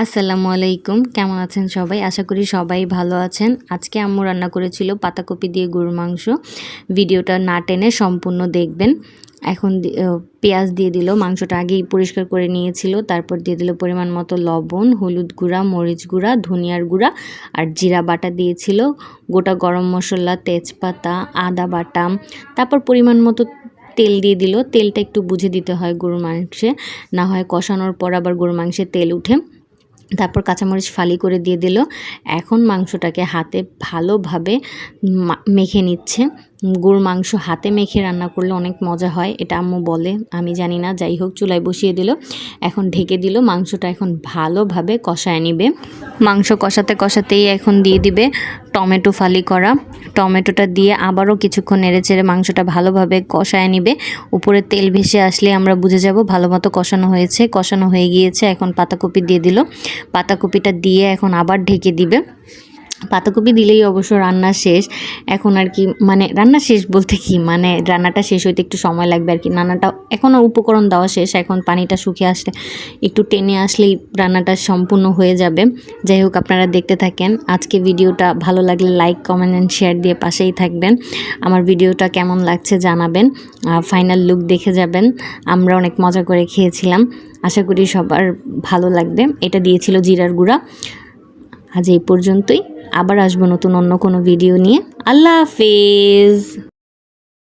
আসসালামু আলাইকুম, কেমন আছেন সবাই? আশা করি সবাই ভালো আছেন। আজকে আম্মু রান্না করেছিল পাতাকপি দিয়ে গরুর মাংস। ভিডিওটা না টেনে সম্পূর্ণ দেখবেন। এখন পেঁয়াজ দিয়ে দিল, মাংসটা আগেই পরিষ্কার করে নিয়েছিল। তারপর দিয়ে দিল পরিমাণ মতো লবণ, হলুদ গুঁড়া, মরিচ গুঁড়া, ধনিয়ার গুঁড়া আর জিরা বাটা দিয়েছিল, গোটা গরম মশলা, তেজপাতা, আদা বাটা। তারপর পরিমাণ মতো তেল দিয়ে দিল। তেলটা একটু বুঝে দিতে হয় গরুর মাংসে, না হয় কষানোর পর আবার গরুর মাংসে তেল উঠে। তারপর কাঁচামরিচ ফালি করে দিয়ে দিল। এখন মাংসটাকে হাতে ভালোভাবে মেখে নিচ্ছে। গরুর মাংস হাতে মেখে রান্না করলে অনেক মজা হয়, এটা আম্মু বলে, আমি জানি না। যাই হোক, চুলায় বসিয়ে দিল, এখন ঢেকে দিল। মাংসটা এখন ভালোভাবে কষায় নিবে। মাংস কষাতে কষাতেই এখন দিয়ে দিবে টমেটো ফালি করা। টমেটোটা দিয়ে আবারও কিছুক্ষণ নেড়েচেড়ে মাংসটা ভালোভাবে কষায় নিবে। উপরে তেল ভেসে আসলে আমরা বুঝে যাব ভালো মতো কষানো হয়েছে। কষানো হয়ে গিয়েছে, এখন পাতাকপি দিয়ে দিল। পাতাকপিটা দিয়ে এখন আবার ঢেকে দিবে। পাতাকপি দিলেই অবশ্য রান্না শেষ। এখন আর কি, মানে রান্না শেষ বলতে কি, মানে রান্নাটা শেষ হইতে একটু সময় লাগবে আর কি। রান্নাটা এখনও উপকরণ দেওয়া শেষ, এখন পানিটা শুকিয়ে আসলে, একটু টেনে আসলেই রান্নাটা সম্পূর্ণ হয়ে যাবে। যাই হোক, আপনারা দেখতে থাকেন। আজকে ভিডিওটা ভালো লাগলে লাইক, কমেন্ট অ্যান্ড শেয়ার দিয়ে পাশেই থাকবেন। আমার ভিডিওটা কেমন লাগছে জানাবেন, ফাইনাল লুক দেখে যাবেন। আমরা অনেক মজা করে খেয়েছিলাম, আশা করি সবার ভালো লাগবে। এটা দিয়েছিল জিরার গুঁড়া। আজ এই পর্যন্তই, আবার আসবো নতুন অন্য কোনো ভিডিও নিয়ে। আল্লাহ হাফেজ।